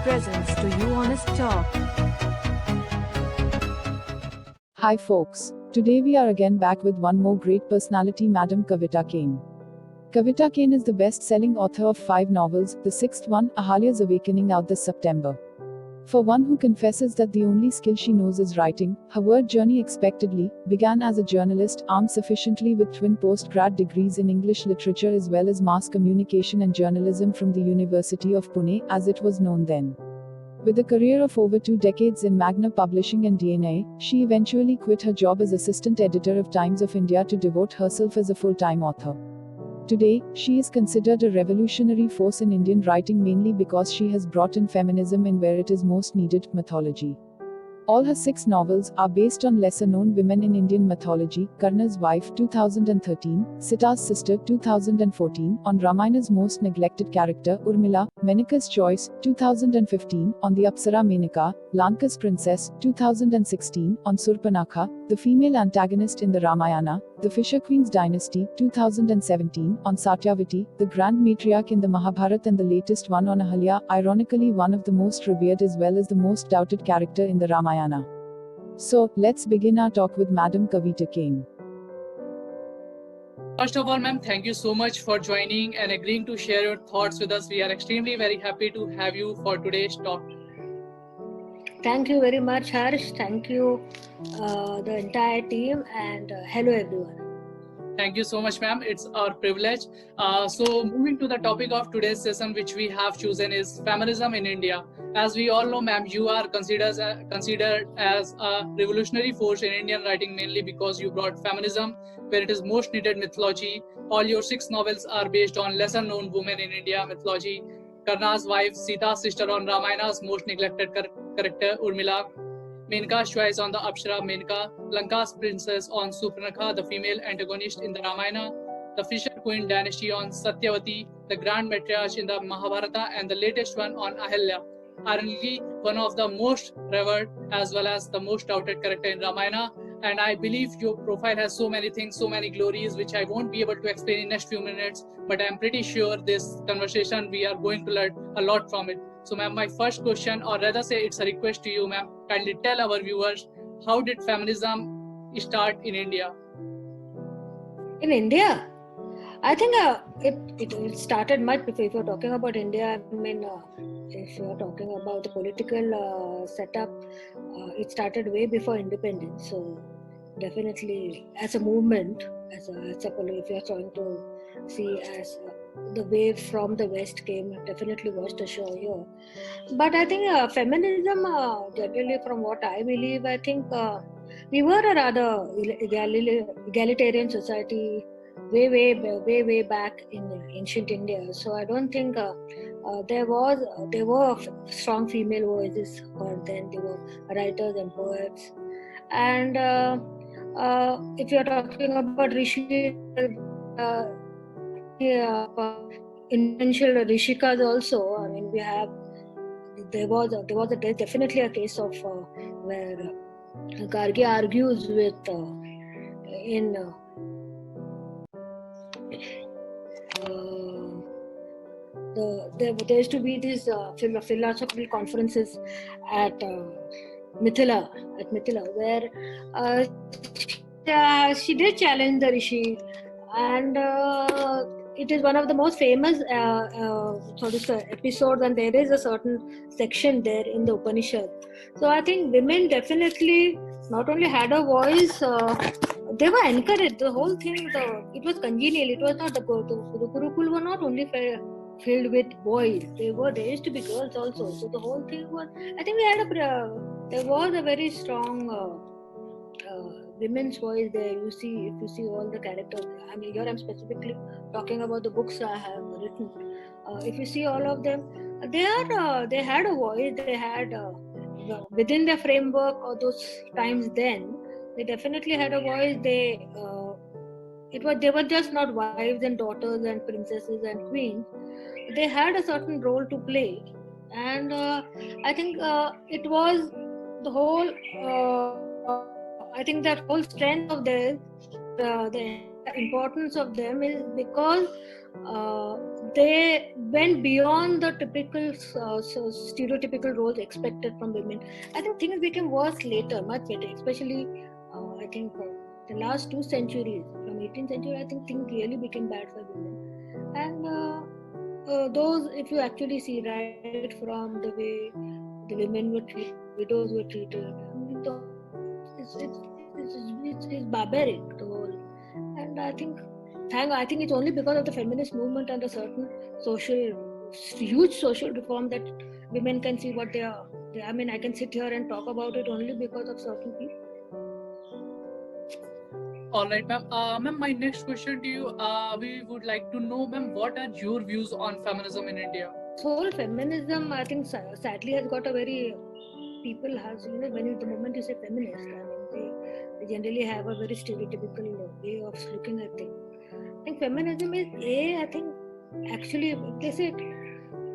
presents to you Honest Talk. Hi folks, today we are again back with one more great personality, Madam Kavita Kane. Kavita Kane is the best-selling author of 5 novels, the 6th one, Ahalia's Awakening, out this September. For one who confesses that the only skill she knows is writing, her word journey expectedly began as a journalist, armed sufficiently with twin post-grad degrees in English literature as well as mass communication and journalism from the University of Pune, as it was known then. With a career of over 2 decades in Magna Publishing and DNA, she eventually quit her job as assistant editor of Times of India to devote herself as a full-time author. Today, she is considered a revolutionary force in Indian writing mainly because she has brought in feminism in where it is most needed, mythology. All her 6 novels are based on lesser-known women in Indian mythology: Karna's wife 2013, Sita's sister 2014, on Ramayana's most neglected character, Urmila, Menaka's choice 2015, on the Apsara Menaka, Lanka's princess 2016, on Surpanakha, the female antagonist in the Ramayana, the Fisher Queen's dynasty 2017, on Satyavati, the grand matriarch in the Mahabharata, and the latest one on Ahalya, ironically one of the most revered as well as the most doubted character in the Ramayana. So, let's begin our talk with Madam Kavita Kane. First of all, ma'am, thank you so much for joining and agreeing to share your thoughts with us. We are extremely very happy to have you for today's talk. Thank you very much, Harsh. Thank you, the entire team, and hello everyone. Thank you so much, ma'am. It's our privilege. So moving to the topic of today's session, which we have chosen, is feminism in India. As we all know, ma'am, you are considered as a revolutionary force in Indian writing mainly because you brought feminism where it is most needed, mythology. All your 6 novels are based on lesser-known women in India mythology. Karna's wife, Sita's sister on Ramayana's most neglected character, Urmila. Menka's choice on the Apsara Menka, Lanka's princess on Surpanakha, the female antagonist in the Ramayana, the Fisher Queen dynasty on Satyavati, the grand matriarch in the Mahabharata, and the latest one on Ahalya. Ironically, one of the most revered as well as the most doubted character in Ramayana. And I believe your profile has so many things, so many glories, which I won't be able to explain in next few minutes. But I'm pretty sure this conversation, we are going to learn a lot from it. So, ma'am, my first question, or rather say it's a request to you, ma'am, kindly tell our viewers, how did feminism start in India? In India, I think it started much before. If you're talking about India, I mean, if you're talking about the political setup, it started way before independence. So definitely, as a movement, if you're trying to see as the wave from the West came, definitely washed ashore here. But I think feminism, generally from what I believe, I think we were a rather egalitarian society way back in ancient India. So I don't think there were strong female voices heard then. There were writers and poets. And if you're talking about Rishi, influential Rishikas also. I mean, there was definitely a case of where Gargi argues with there used to be these philosophical conferences at Mithila, where she did challenge the Rishi, and it is one of the most famous episodes, and there is a certain section there in the Upanishad. So I think women definitely not only had a voice, they were encouraged. The whole thing, it was congenial. It was not the Gurukul were not only filled with boys. There used to be girls also. So the whole thing was, I think there was a very strong women's voice there. If you see all the characters, I mean, here I'm specifically talking about the books I have written. If you see all of them, they had a voice. They had within the framework of those times. Then they definitely had a voice. They were just not wives and daughters and princesses and queens. They had a certain role to play, and I think it was the whole. I think that whole strength of theirs, the importance of them is because they went beyond the typical stereotypical roles expected from women. I think things became worse later, much later, especially I think the last 2 centuries, from 18th century, I think things really became bad for women. And those, if you actually see, right from the way the women were treated, widows were treated, I mean, it's barbaric, the whole. And I think it's only because of the feminist movement and a certain huge social reform that women can see what they are. I mean, I can sit here and talk about it only because of certain people. All right, ma'am. Ma'am, my next question to you, we would like to know, ma'am, what are your views on feminism in India? Whole feminism, I think, sadly has got a very, people has, the moment you say feminist, I mean, they generally have a very stereotypical way of looking at things. I think feminism is actually, they say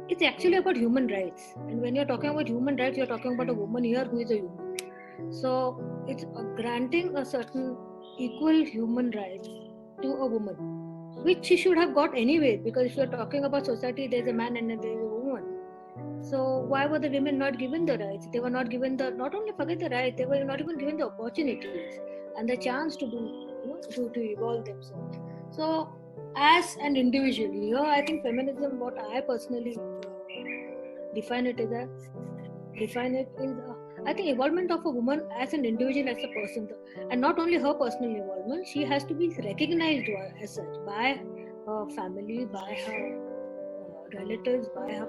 it's actually about human rights. And when you're talking about human rights, you're talking about a woman here who is a human. So it's granting a certain equal human rights to a woman, which she should have got anyway, because if you're talking about society, there's a man and there's a woman. So why were the women not given the rights? They were not given not only forget the rights, they were not even given the opportunities and the chance to do, to evolve themselves. So as an individual, I think feminism, what I personally define it is, I think involvement of a woman as an individual, as a person, and not only her personal involvement, she has to be recognized as such by her family, by her relatives, by her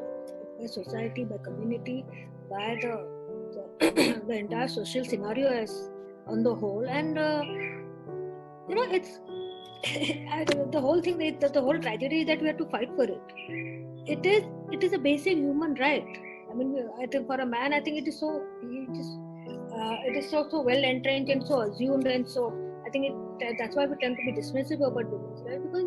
society, by community, by the entire social scenario as on the whole. And it's the whole thing, the whole tragedy is that we have to fight for it. It is a basic human right. I mean, I think for a man, I think it is so well entrenched and so assumed, and so I think that's why we tend to be dismissive about women, right? Because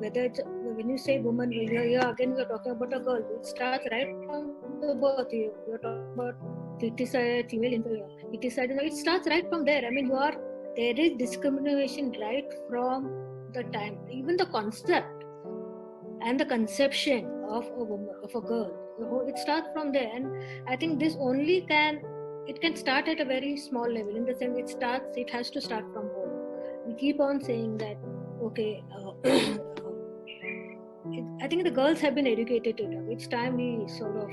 whether it's, when you say woman, here again we are talking about a girl. It starts right from the birth. We are talking about feticide, female feticide. It starts right from there. I mean, there is discrimination right from the time, even the concept and the conception of a woman, of a girl. It starts from there, and I think this only can start at a very small level. In the sense, it has to start from home. We keep on saying that, okay, I think the girls have been educated to know. It's time we sort of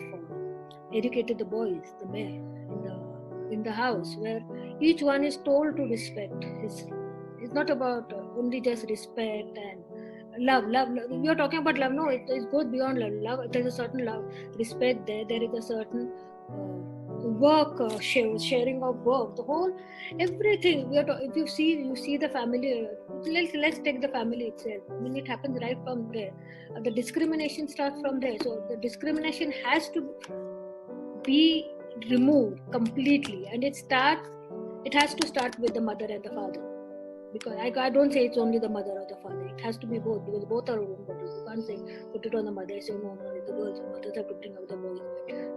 educated the boys, the men in the house, where each one is told to respect. It's not about only just respect and love. We are talking about love. No, it goes beyond love. There's a certain love, respect there. There is a certain work, sharing of work. The whole everything. If you see the family. Let's take the family itself. I mean, it happens right from there. The discrimination starts from there. So the discrimination has to be removed completely, and it has to start with the mother and the father. Because I don't say it's only the mother or the father. It has to be both, because both are role models. You can't say put it on the mother. Say no, the girls, the mothers have to bring up the boys.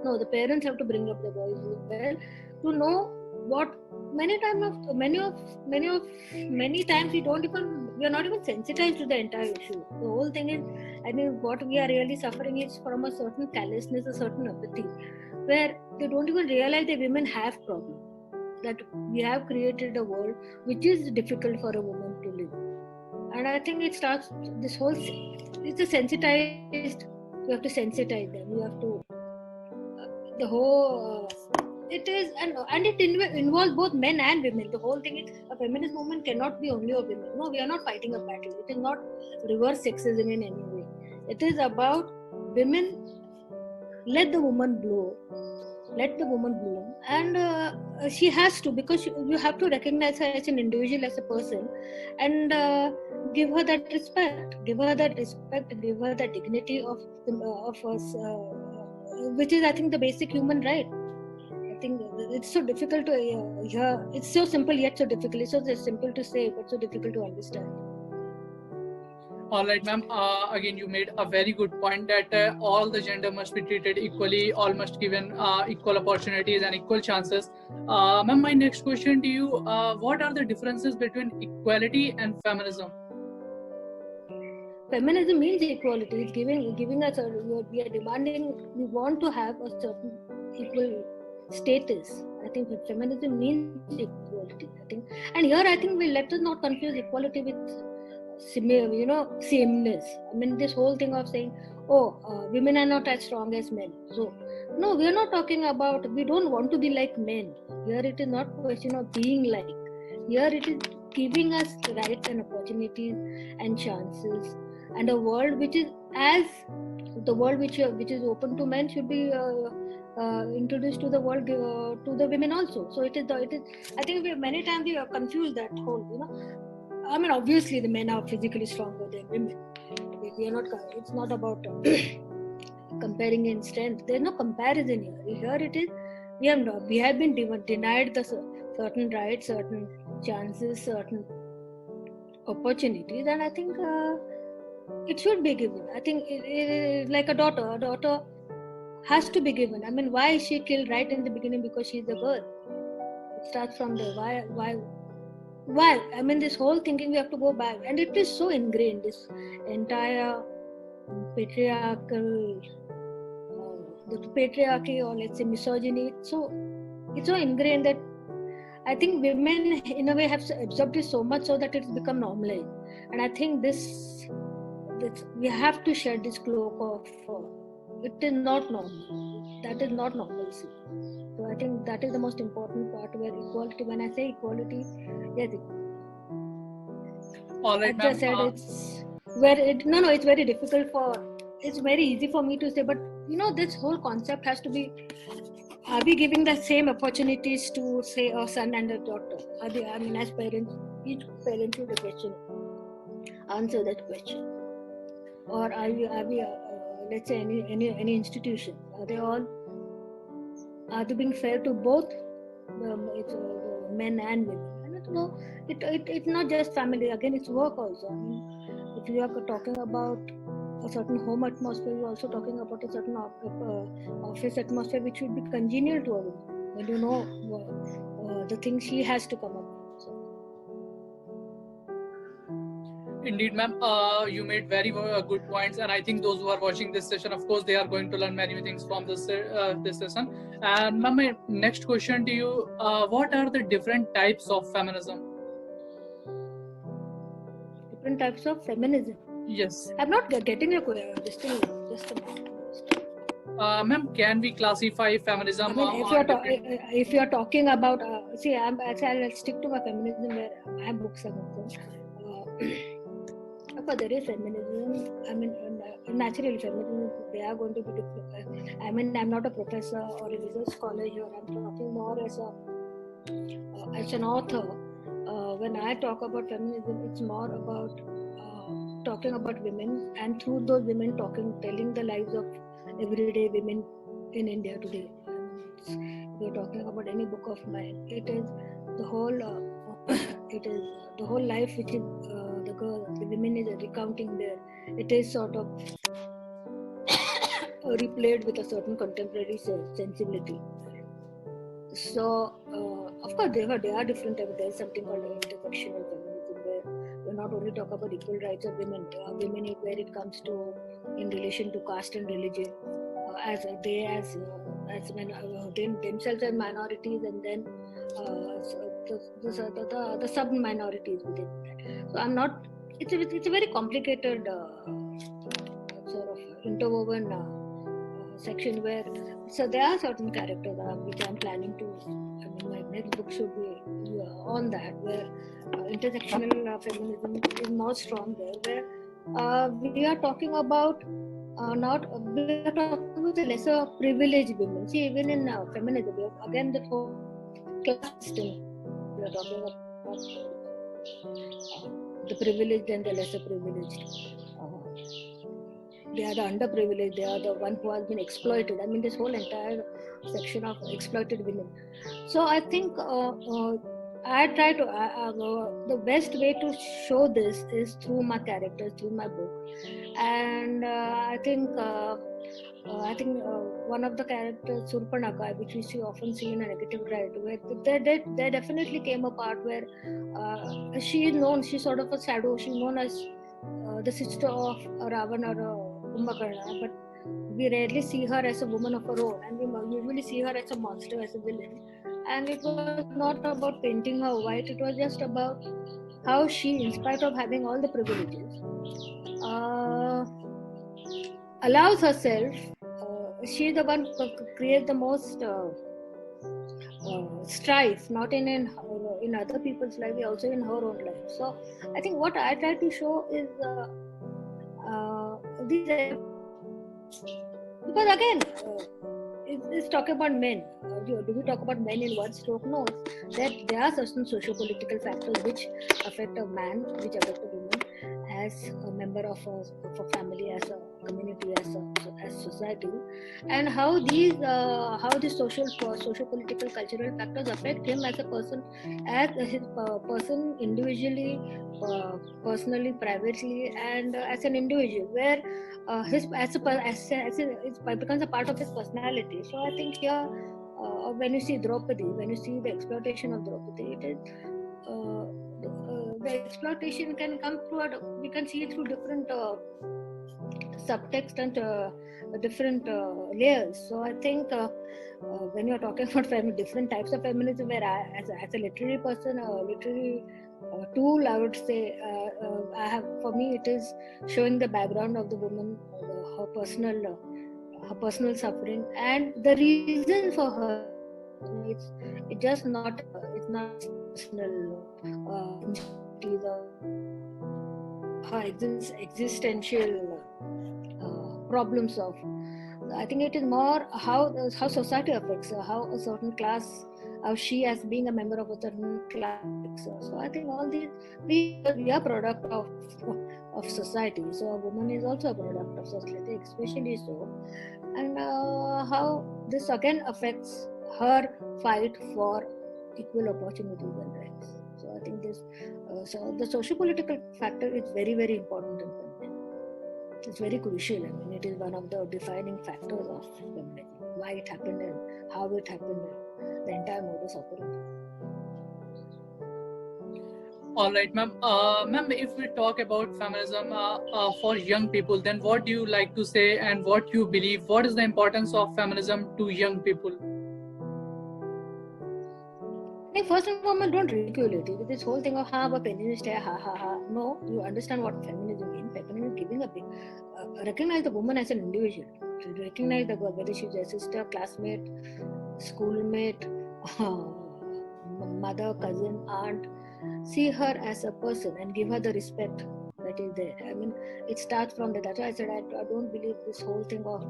No, the parents have to bring up the boys as well to know what. Many times we are not even sensitized to the entire issue. The whole thing is, I mean, what we are really suffering is from a certain callousness, a certain apathy, where they don't even realize that women have problems. That we have created a world which is difficult for a woman to live. And I think it starts, this whole, it's a sensitized, you have to sensitize them, you have to, the whole, it is, and it involves both men and women. The whole thing is, a feminist movement cannot be only of women. No, we are not fighting a battle. It is not reverse sexism in any way. It is about women, let the woman blow. Let the woman bloom, and she has to, because you have to recognize her as an individual, as a person, and give her that respect, give her that dignity of us, which is, I think, the basic human right. I think it's so difficult to hear. It's so simple yet so difficult. It's so simple to say, but so difficult to understand. All right, ma'am. Again, you made a very good point that all the gender must be treated equally, all must given equal opportunities and equal chances. Ma'am, my next question to you, what are the differences between equality and feminism? feminism means equality. It's giving us we are demanding, we want to have a certain equal status. I think that feminism means equality. I think, and here I think we let us not confuse equality with sameness. I mean, this whole thing of saying, women are not as strong as men. So no, we are not talking about, we don't want to be like men. Here it is not a question of being like. Here it is giving us rights and opportunities and chances, and a world which is as the world which is open to men should be introduced to the world to the women also. So it is. I think many times we have confused that whole. I mean, obviously the men are physically stronger than women. We are not. It's not about comparing in strength. There's no comparison here. Here it is. We have been denied the certain rights, certain chances, certain opportunities, and I think it should be given. I think like a daughter has to be given. I mean, why is she killed right in the beginning? Because she's a girl. It starts from there. Why? I mean, this whole thinking we have to go back, and it is so ingrained. This entire patriarchal, the patriarchy, or let's say misogyny. So it's so ingrained that I think women, in a way, have absorbed it so much so that it's become normalized. And I think this we have to shed this cloak of it is not normal. That is not normalcy. So I think that is the most important part where equality. When I say equality, yes. All right, As I said, it's very difficult it's very easy for me to say, but this whole concept has to be. Are we giving the same opportunities to, say, a son and a daughter? As parents, each parent should answer that question. Or are we let's say, any institution? Are they being fair to both men and women? I don't know. It's not just family. Again, it's work also. I mean, if you are talking about a certain home atmosphere, you're also talking about a certain office atmosphere which should be congenial to a woman. When the things she has to come up with. So. Indeed, ma'am. You made very good points, and I think those who are watching this session, of course, they are going to learn many things from this session. And ma'am, my next question to you: what are the different types of feminism? Different types of feminism. Yes. I'm not getting a question. Just a minute. Ma'am, can we classify feminism? I mean, if you're talking about, I'll stick to my feminism where my books are concerned. Of course, there is feminism. I mean, naturally, feminism, they are going to be different. I mean, I'm not a professor or a research scholar here. I'm talking more as an author. When I talk about feminism, it's more about talking about women, and through those women telling the lives of everyday women in India today. We're talking about any book of mine. It is the whole life which is the women is recounting there. It is sort of replayed with a certain contemporary sensibility. So, of course, there are different. There is something called intersectional feminism, where we're not only talking about equal rights of women. Women, where it comes to in relation to caste and religion, as men, themselves as minorities, and then the sub minorities within that. So I'm not. It's a very complicated sort of interwoven section where. So there are certain characters which I'm planning to. I mean, my next book should be on that, where intersectional feminism is more strong there, where we are talking about we are talking about the lesser privileged women. See, even in feminism, again the whole class system, we are talking about the privileged and the lesser privileged. They are the underprivileged, they are the one who has been exploited. I mean, this whole entire section of exploited women. So I think I try to, the best way to show this is through my characters, through my book. And I think one of the characters, Surpanaka, which we often see in a negative light, where there definitely came a part where she is known, she's sort of a shadow, she's known as the sister of a Ravana or a Kumbhakarna, but we rarely see her as a woman of her own, and we usually see her as a monster, as a villain. And it was not about painting her white, it was just about how she, in spite of having all the privileges, uh, allows herself, she's the one who creates the most strife, not in other people's life, also in her own life. So I think what I try to show is these, because again, it's talking about men. Do we talk about men in one stroke? No. That there are certain socio-political factors which affect a man, which affect a woman as a member of a family, as a community, as society, and how these socio-political cultural factors affect him as a person, as his person individually, personally, privately, and as an individual, where it becomes a part of his personality. So I think here, when you see Draupadi, when you see the exploitation of Draupadi, it is the exploitation can come through. We can see it through different subtext and different layers. So I think when you're talking about different types of feminism, where as a literary person, a literary tool, I would say, for me, it is showing the background of the woman, her personal suffering, and the reason for her. It's just not personal her existential problems of. I think it is more how society affects her, how a certain class, how she as being a member of a certain class affects her. So I think all these we are product of society. So a woman is also a product of society, especially so, and how this again affects her fight for equal opportunities and rights. So I think this, so the socio-political factor is very, very important in feminism. It's very crucial. I mean, it is one of the defining factors of feminism. Why it happened and how it happened, and the entire modus operandi. All right, ma'am. Ma'am, if we talk about feminism for young people, then what do you like to say and what you believe? What is the importance of feminism to young people? I think first and foremost, don't ridicule it. This whole thing of a feminist, ha. No, you understand what feminism means. Feminism is giving a big, recognize the woman as an individual. Recognize the girl, whether she's a sister, classmate, schoolmate, mother, cousin, aunt. See her as a person and give her the respect that is there. I mean, it starts from that. That's why I said I don't believe this whole thing of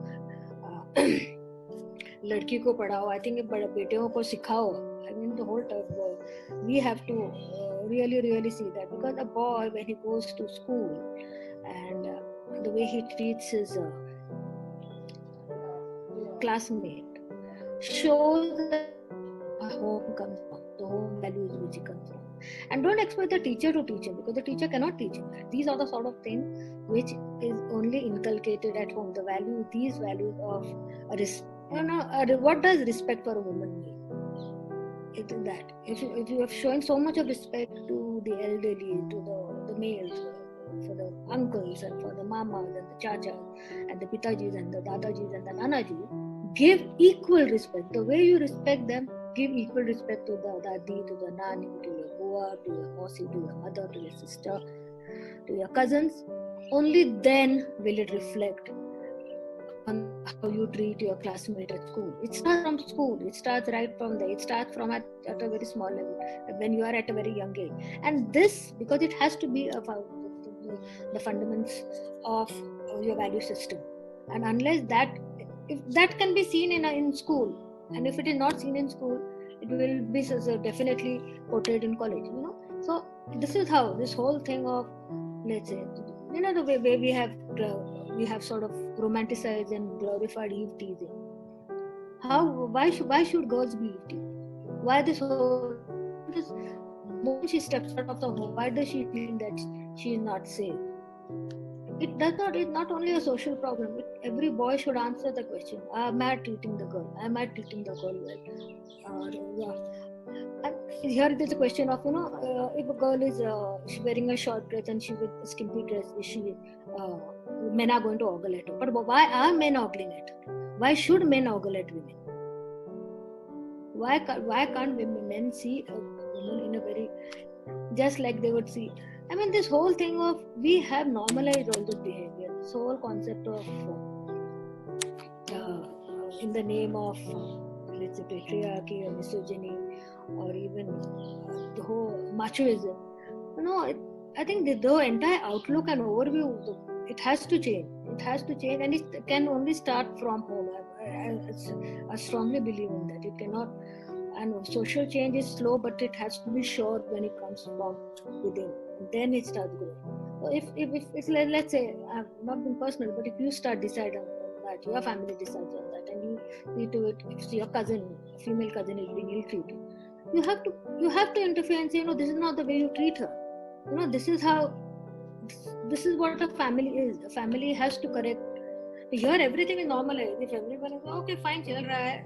लड़की को पढ़ाओ. I think बेटियों को सिखाओ. I mean, the whole time we have to really see that, because a boy, when he goes to school and the way he treats his classmate shows that home comes from, the home values which he comes from. And don't expect the teacher to teach him, because the teacher cannot teach him that. These are the sort of things which is only inculcated at home. These values of what does respect for a woman mean? It is that if you are showing so much of respect to the elderly, to the males, for the uncles and for the mamas and the chachas and the pitajis and the dadajis and the nanajis, give equal respect. The way you respect them, give equal respect to the dadi, to the nani, to your bua, to your mosi, to your mother, to your sister, to your cousins. Only then will it reflect on how you treat your classmate at school. It starts from school. It starts right from there. It starts from at a very small level, when you are at a very young age. And this, because it has to be the fundamentals of your value system. And unless that, if that can be seen in school, and if it is not seen in school, it will be definitely portrayed in college. So this is how this whole thing of, let's say, the way we have sort of romanticized and glorified Eve teasing. Why should girls be Eve teasing? Why this moment she steps out of the home, why does she feel that she is not safe? It's not only a social problem. Every boy should answer the question: am I treating the girl? Am I treating the girl well? And here there's a question of, if a girl is she's wearing a short dress and she with a skimpy dress, is she men are going to ogle at her? But why are men ogling at her? Why should men ogle at women? Why can't men see a woman in a very, just like they would see? I mean, this whole thing of we have normalized all this behavior. This whole concept of in the name of let's say patriarchy or misogyny, or even the whole machoism. I think the entire outlook and overview, it has to change. It has to change, and it can only start from home. I strongly believe in that. It cannot, and social change is slow, but it has to be sure when it comes from within. And then it starts growing. So if let's say, I'm not being personal, but if you start deciding that, your family decides on that, and you need to it, if your cousin, female cousin, is being ill-treated, you have to interfere and say, this is not the way you treat her. This is what a family is. A family has to correct. Here everything is normalized. If everyone is okay, fine, chal raha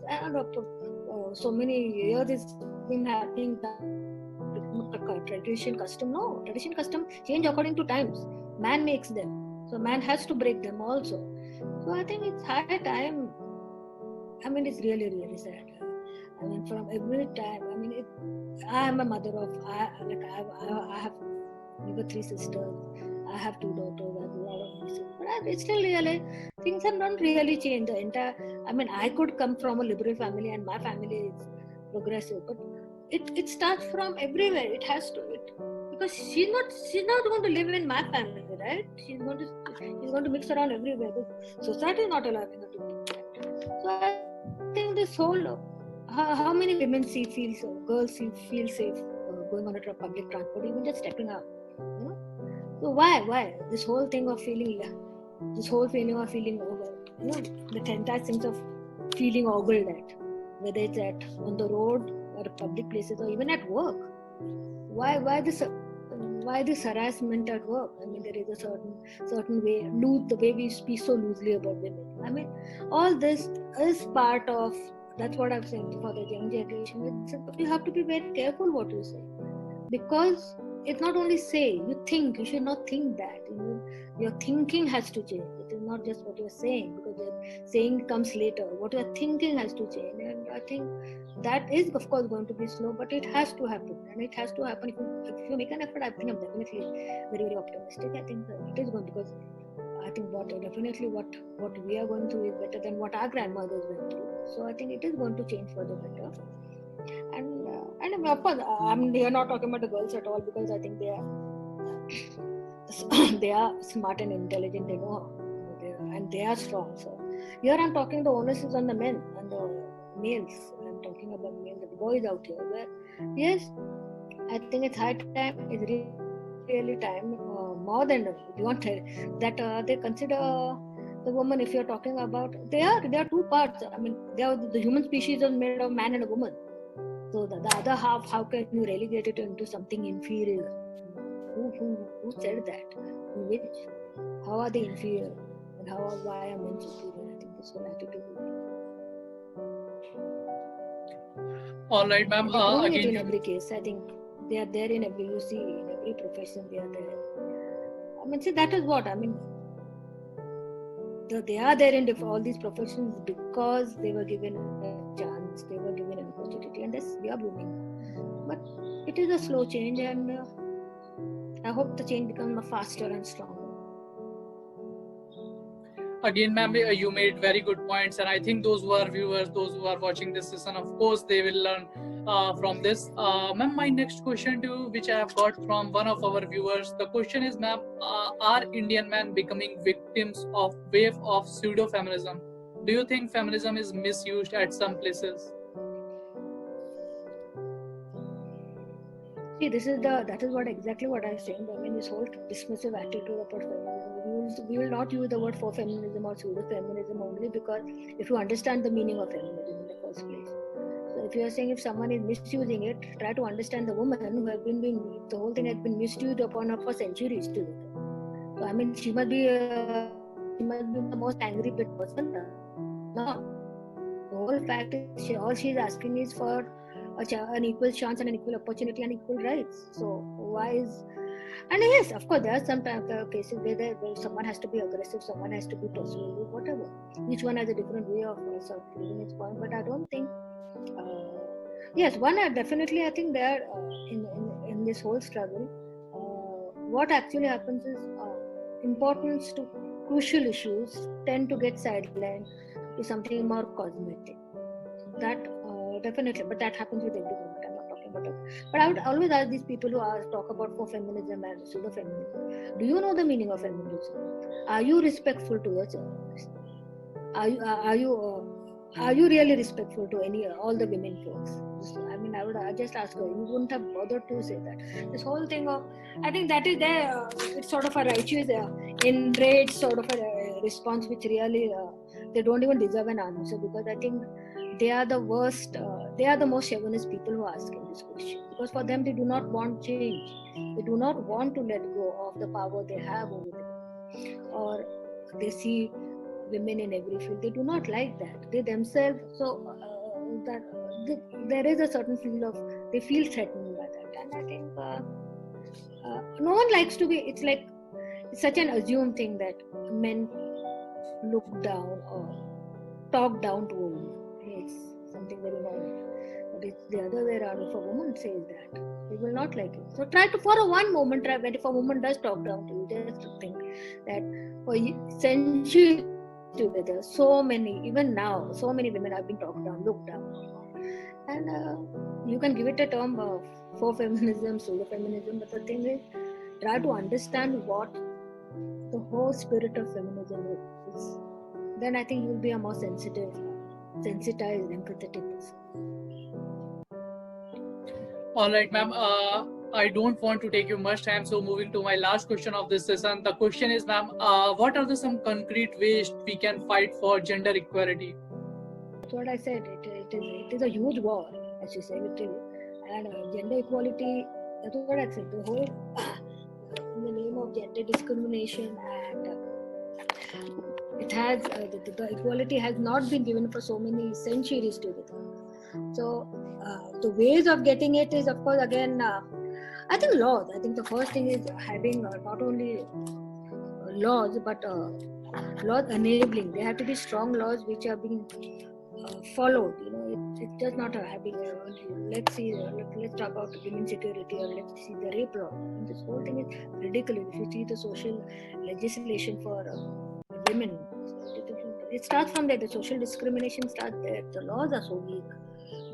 hai, so many years it's been happening. Tradition, custom, no. Tradition, custom change according to times. Man makes them, so man has to break them also. So I think it's high time. I mean, it's really, really sad. I mean, from every time. I mean, I am a mother of. I have 3 sisters. I have 2 daughters. I have a lot of nieces. But it's still really, things have not really changed. I could come from a liberal family, and my family is progressive, but it starts from everywhere. It has to, because she's not going to live in my family, right? She's going to mix around everywhere. The society is not allowing her to do that. So I think this whole, how many women girls feel safe going on a public transport, even just stepping out. So why this whole thing of feeling over, the entire sense of feeling ogled at, whether it's on the road or public places or even at work. Why this harassment at work? I mean, there is a certain way, the way we speak so loosely about women. I mean, all this is part of, that's what I'm saying for the young generation. You have to be very careful what you say, because it's not only say, you should not think that. Your thinking has to change. It is not just what you're saying, because the saying comes later. What you're thinking has to change, and I think that is, of course, going to be slow, but it has to happen, and it has to happen. If you make an effort, I think I'm definitely very, very optimistic. I think it is going, because I think what we are going through is better than what our grandmothers went through. So I think it is going to change for the better. And of course, we are not talking about the girls at all, because I think they are smart and intelligent. They know, and they are strong. So here I'm talking, the onus is on the men and the males. I'm talking about the boys out here. Where yes, I think it's high time. It's really time, more than beyond that they consider the woman. If you're talking about, there are 2 parts. I mean, the human species is made of man and a woman. So the other half, how can you relegate it into something inferior? Who said that? How are they inferior? And why are men superior? I think this whole attitude. All right, ma'am. Again, in every case, I think they are there in every. You see, in every profession, they are there. I mean, see, that is what I mean. They are there in all these professions because they were given a chance, they were given an opportunity, and they are blooming. But it is a slow change, and I hope the change becomes faster and stronger. Again, ma'am, you made very good points, and I think those who are viewers, those who are watching this session, of course, they will learn from this. Ma'am, my next question to you, which I have got from one of our viewers, the question is, ma'am, are Indian men becoming victims of wave of pseudo-feminism? Do you think feminism is misused at some places? See, that is exactly what I'm saying. I mean, this whole dismissive attitude about feminism. We will not use the word for feminism or pseudo-feminism only because if you understand the meaning of feminism in the first place. So if you are saying if someone is misusing it, try to understand the woman who have been the whole thing has been misused upon her for centuries too. So I mean, she must be the most angry person. No, the whole fact is all she's asking is for an equal chance and an equal opportunity and equal rights. So why is, and yes, of course, there are some cases where someone has to be aggressive, someone has to be persuasive, whatever. Each one has a different way of proving its point, but I don't think. Yes, one definitely. I think there in this whole struggle, what actually happens is importance to crucial issues tend to get sidelined to something more cosmetic. That definitely, but that happens with every movement. I'm not talking about it. But I would always ask these people who talk about for feminism and pseudo feminism: do you know the meaning of feminism? Are you respectful to yourself? Are you really respectful to all the women folks? I mean, I just ask her. You wouldn't have bothered to say that. This whole thing of, I think that is there. It's sort of a righteous, enraged sort of a response, which really they don't even deserve an answer, because I think they are the worst. They are the most chauvinist people who are asking this question, because for them they do not want change. They do not want to let go of the power they have over them, or they see women in every field. They do not like that. They themselves, so there is a certain feel of, they feel threatened by that. And I think no one likes to be, it's like, it's such an assumed thing that men look down or talk down to women. It's something very normal. But it's the other way around. If a woman says that, they will not like it. So try to, for a one moment, try, if a woman does talk down to you, just to think that for centuries together, so many, even now, so many women have been talked down, looked down. And you can give it a term of for feminism, pseudo feminism, but the thing is, try to understand what the whole spirit of feminism is. Then I think you'll be a more sensitized, empathetic person. All right, ma'am. I don't want to take you much time, so moving to my last question of this session. The question is, ma'am, what are some concrete ways we can fight for gender equality? That's what I said. It is a huge war, as you say, literally. And gender equality, that's what I said. The whole, in the name of gender discrimination, and it has, the equality has not been given for so many centuries together. So the ways of getting it is, of course, again, I think laws. I think the first thing is having not only laws, but laws enabling. There have to be strong laws which are being followed. You know, it's just not a having. Let's talk about women's security, or let's see the rape law. And this whole thing is ridiculous. If you see the social legislation for women, it starts from there. The social discrimination starts there. The laws are so weak.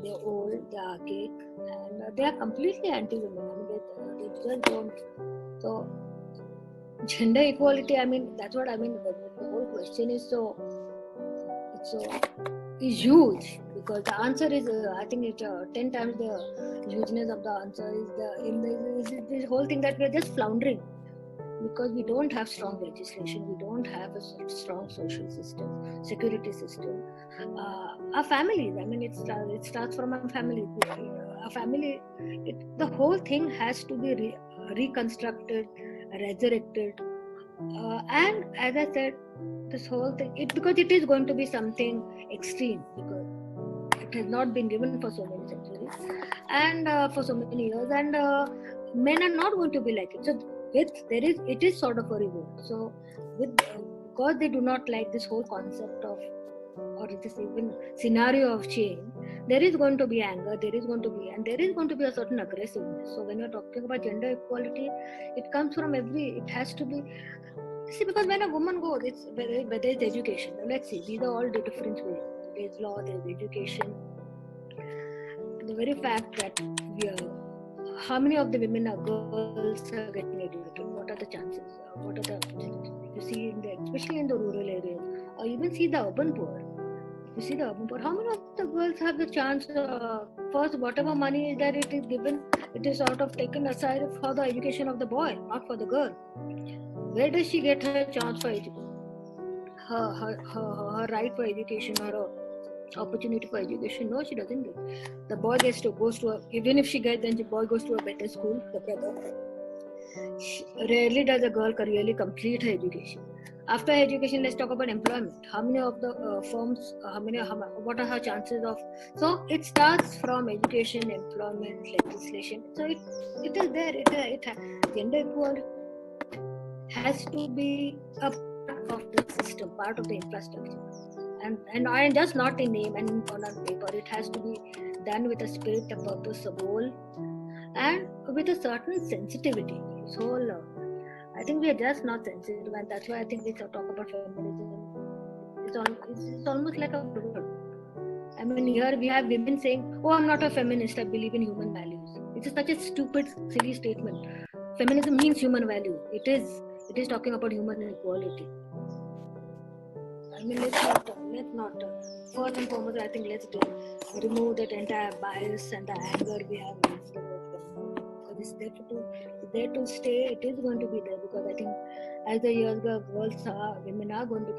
They're old, they're archaic, and they are completely anti-women. I mean, they just don't. So, gender equality, I mean, that's what I mean. The whole question is is huge, because the answer is, I think it's 10 times the hugeness of the answer is this whole thing that we're just floundering. Because we don't have strong legislation, we don't have a strong social system, security system. Our families, I mean, it starts from our family. Our family, the whole thing has to be reconstructed, resurrected. And as I said, this whole thing, because it is going to be something extreme, because it has not been given for so many centuries and for so many years, and men are not going to be like it. So it is sort of a revolt. So because they do not like this whole concept of, or this even scenario of change, there is going to be anger, there is going to be a certain aggressiveness. So when you're talking about gender equality, it comes from it has to be, see, because when a woman goes, it's whether it's education. Now let's see, these are all the different ways. There's law, there's education. The very fact that how many of the women are girls are getting educated? What are the chances? What are the opportunities? You see, especially in the rural areas, or even see the urban poor. You see the urban poor. How many of the girls have the chance? First, whatever money that it is given, it is sort of taken aside for the education of the boy, not for the girl. Where does she get her chance for education? Her right for education, or her opportunity for education? No, she doesn't get. The boy goes to even if she gets, then the boy goes to a better school, the brother. Rarely does a girl really complete her education. After education, let's talk about employment. How many of the firms, what are her chances of? So it starts from education, employment, legislation. So it is there. Gender equality has to be a part of the system, part of the infrastructure, and just not in name and on paper. It has to be done with a spirit, a purpose, a goal, and with a certain sensitivity. So I think we are just not sensitive, and that's why I think we talk about feminism. It's almost like a word. I mean, here we have women saying, "Oh, I'm not a feminist. I believe in human values." It is such a stupid, silly statement. Feminism means human value. It is talking about human equality. I mean, let's not. First and foremost, I think let's remove that entire bias and the anger we have against the word feminism. Because it's there to stay. It is going to be there because I think as the years go, women are going to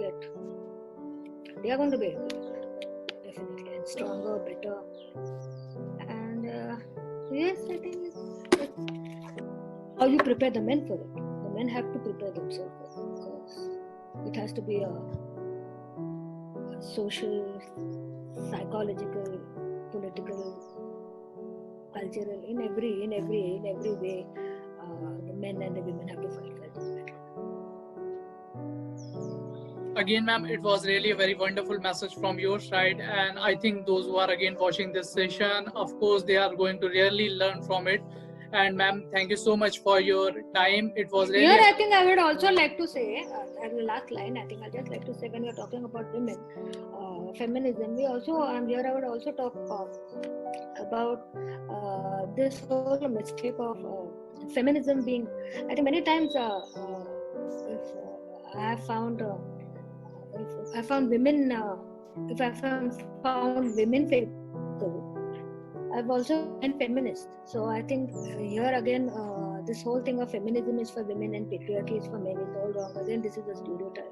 they are going to be definitely and stronger, better. And yes, I think it's how you prepare the men for it. The men have to prepare themselves for it because it has to be a social, psychological, political, cultural, in every way, the men and the women have to fight for this battle. Again, ma'am, it was really a very wonderful message from your side, and I think those who are again watching this session, of course, they are going to really learn from it. And ma'am, thank you so much for your time. It was really Here, I think I would also like to say, as the last line, I think I'd just like to say when we're talking about women, feminism, I would also talk about this whole mistake of feminism being, I think many times if I have found if I found women faithful, I've also been feminist. So I think here again, this whole thing of feminism is for women and patriarchy is for men is all wrong. Again, this is a stereotype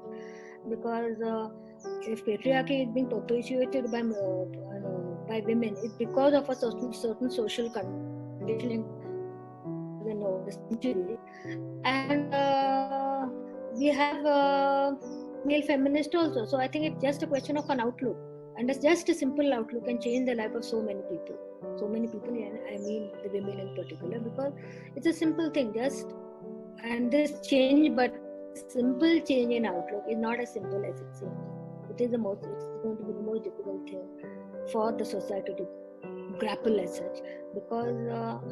because if patriarchy is being perpetuated by women, it's because of a certain social conditioning over the century, and we have male feminists also. So I think it's just a question of an outlook, and it's just a simple outlook can change the life of so many people, and I mean the women in particular, because it's a simple thing, and this change, but simple change in outlook is not as simple as it seems. It's going to be the most difficult thing for the society to grapple as such, because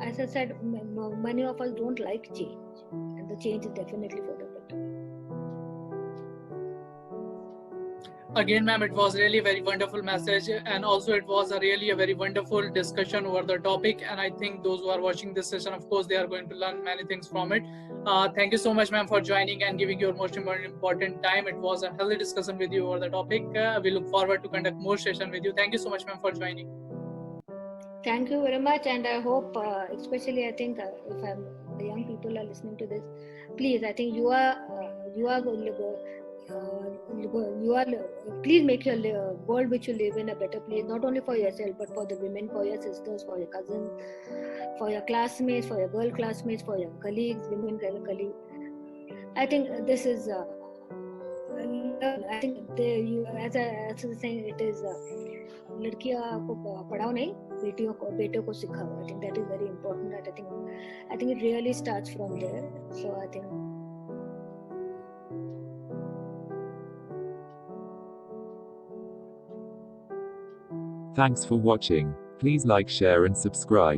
as I said, many of us don't like change, and the change is definitely for the better. Again, ma'am, it was really a very wonderful message, and also it was really a very wonderful discussion over the topic. And I think those who are watching this session, of course, they are going to learn many things from it. Thank you so much, ma'am, for joining and giving your most important time. It was a healthy discussion with you over the topic. We look forward to conduct more session with you. Thank you so much, ma'am, for joining. Thank you very much, and I hope, especially I think if the young people are listening to this, please, I think please make your world which you live in a better place, not only for yourself but for the women, for your sisters, for your cousins, for your classmates, for your girl classmates, for your colleagues, women colleagues. I think this is I think as I was saying, it is लड़कियां को पढ़ाओ नहीं, बेटों को सिखाओ. I think that is very important. I think it really starts from there. So I think. Thanks for watching. Please like, share and subscribe.